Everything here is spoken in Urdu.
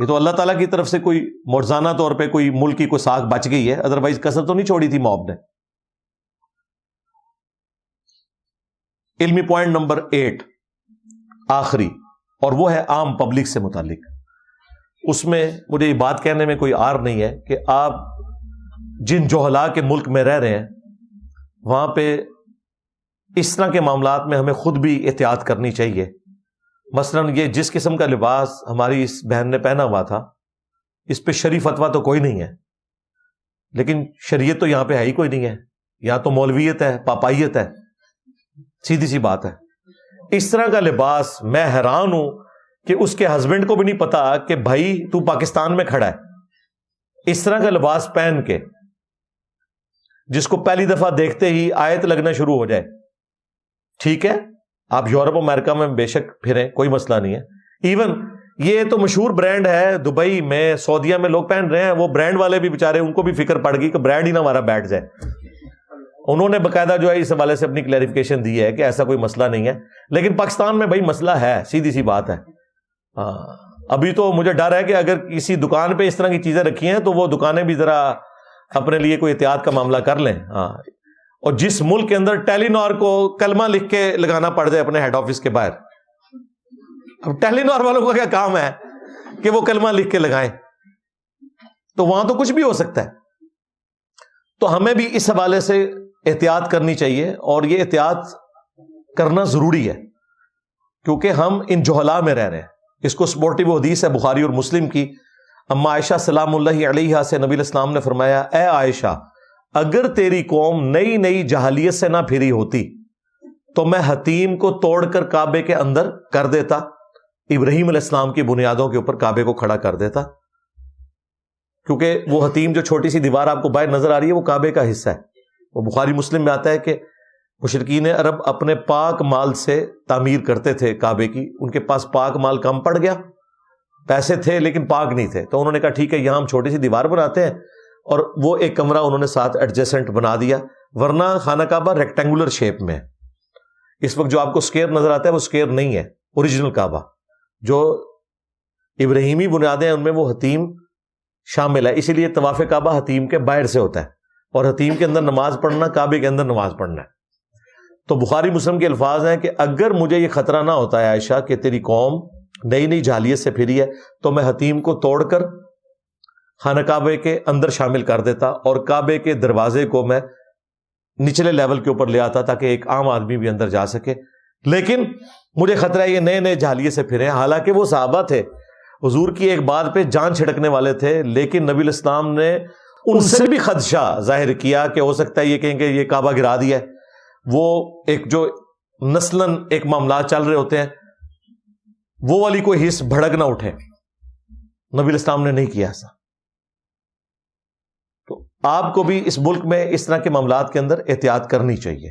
یہ تو اللہ تعالیٰ کی طرف سے کوئی معجزانہ طور پہ کوئی ملک کی کوئی ساکھ بچ گئی ہے، ادروائز کسر تو نہیں چھوڑی تھی موب نے۔ علمی پوائنٹ نمبر 8 آخری، اور وہ ہے عام پبلک سے متعلق۔ اس میں مجھے یہ بات کہنے میں کوئی عار نہیں ہے کہ آپ جن جوہلا کے ملک میں رہ رہے ہیں وہاں پہ اس طرح کے معاملات میں ہمیں خود بھی احتیاط کرنی چاہیے۔ مثلا یہ جس قسم کا لباس ہماری اس بہن نے پہنا ہوا تھا، اس پہ شرعی فتویٰ تو کوئی نہیں ہے، لیکن شریعت تو یہاں پہ ہے ہی کوئی نہیں ہے، یہاں تو مولویت ہے، پاپائیت ہے، سیدھی سی بات ہے۔ اس طرح کا لباس میں حیران ہوں کہ اس کے ہسبینڈ کو بھی نہیں پتا کہ بھائی تو پاکستان میں کھڑا ہے، اس طرح کا لباس پہن کے، جس کو پہلی دفعہ دیکھتے ہی آیت لگنا شروع ہو جائے۔ ٹھیک ہے، آپ یورپ امریکہ میں بے شک پھریں، کوئی مسئلہ نہیں ہے، ایون یہ تو مشہور برانڈ ہے دبئی میں، سعودیہ میں لوگ پہن رہے ہیں، وہ برانڈ والے بھی بیچارے ان کو بھی فکر پڑ گئی کہ برانڈ ہی نہ ہمارا بیٹھ جائے۔ انہوں نے باقاعدہ جو ہے اس حوالے سے اپنی کلیریفیکیشن دی ہے کہ ایسا کوئی مسئلہ نہیں ہے، لیکن پاکستان میں بھائی مسئلہ ہے، سیدھی سی بات ہے۔ ابھی تو مجھے ڈر ہے کہ اگر کسی دکان پہ اس طرح کی چیزیں رکھی ہیں تو وہ دکانیں بھی ذرا اپنے لیے کوئی احتیاط کا معاملہ کر لیں۔ اور جس ملک کے اندر ٹیلی نار کو کلمہ لکھ کے لگانا پڑ جائے اپنے ہیڈ آفس کے باہر، اب ٹیلی نار والوں کا کیا کام ہے کہ وہ کلمہ لکھ کے لگائیں، تو وہاں تو کچھ بھی ہو سکتا ہے۔ تو ہمیں بھی اس حوالے سے احتیاط کرنی چاہیے، اور یہ احتیاط کرنا ضروری ہے کیونکہ ہم ان جوہلا میں رہ رہے ہیں۔ اس کو سپورٹیو حدیث ہے بخاری اور مسلم کی، اما عائشہ سلام اللہ علیہا سے نبی علیہ السلام نے فرمایا، اے عائشہ، اگر تیری قوم نئی نئی جہالیت سے نہ پھری ہوتی تو میں حتیم کو توڑ کر کعبے کے اندر کر دیتا، ابراہیم علیہ السلام کی بنیادوں کے اوپر کعبے کو کھڑا کر دیتا، کیونکہ وہ حتیم جو چھوٹی سی دیوار آپ کو باہر نظر آ رہی ہے وہ کعبے کا حصہ ہے۔ وہ بخاری مسلم میں آتا ہے کہ مشرکین عرب اپنے پاک مال سے تعمیر کرتے تھے کعبے کی، ان کے پاس پاک مال کم پڑ گیا، پیسے تھے لیکن پاک نہیں تھے، تو انہوں نے کہا ٹھیک ہے یہاں ہم چھوٹی سی دیوار بناتے ہیں، اور وہ ایک کمرہ انہوں نے ساتھ ایڈجسٹنٹ بنا دیا، ورنہ خانہ کعبہ ریکٹینگولر شیپ میں ہے۔ اس وقت جو آپ کو سکوئر نظر آتا ہے وہ سکوئر نہیں ہے، اوریجنل کعبہ جو ابراہیمی بنیادیں ہیں ان میں وہ حتیم شامل ہے، اسی لیے طواف کعبہ حتیم کے باہر سے ہوتا ہے، اور حتیم کے اندر نماز پڑھنا کعبے کے اندر نماز پڑھنا ہے۔ تو بخاری مسلم کے الفاظ ہیں کہ اگر مجھے یہ خطرہ نہ ہوتا ہے عائشہ کہ تیری قوم نئی نئی جہالیت سے پھری ہے تو میں حتیم کو توڑ کر خانہ کعبے کے اندر شامل کر دیتا، اور کعبے کے دروازے کو میں نچلے لیول کے اوپر لے آتا تاکہ ایک عام آدمی بھی اندر جا سکے۔ لیکن مجھے خطرہ ہے یہ نئے نئے جہالیت سے پھرے ہیں، حالانکہ وہ صحابہ تھے، حضور کی ایک بات پہ جان چھڑکنے والے تھے، لیکن نبی علیہ السلام نے ان سے بھی خدشہ ظاہر کیا کہ ہو سکتا ہے یہ کہیں کہ یہ کعبہ گرا دیا ہے۔ وہ ایک جو نسلاً ایک معاملات چل رہے ہوتے ہیں، وہ والی کوئی حص بھڑک نہ اٹھے، نبی علیہ السلام نے نہیں کیا ایسا۔ تو آپ کو بھی اس ملک میں اس طرح کے معاملات کے اندر احتیاط کرنی چاہیے۔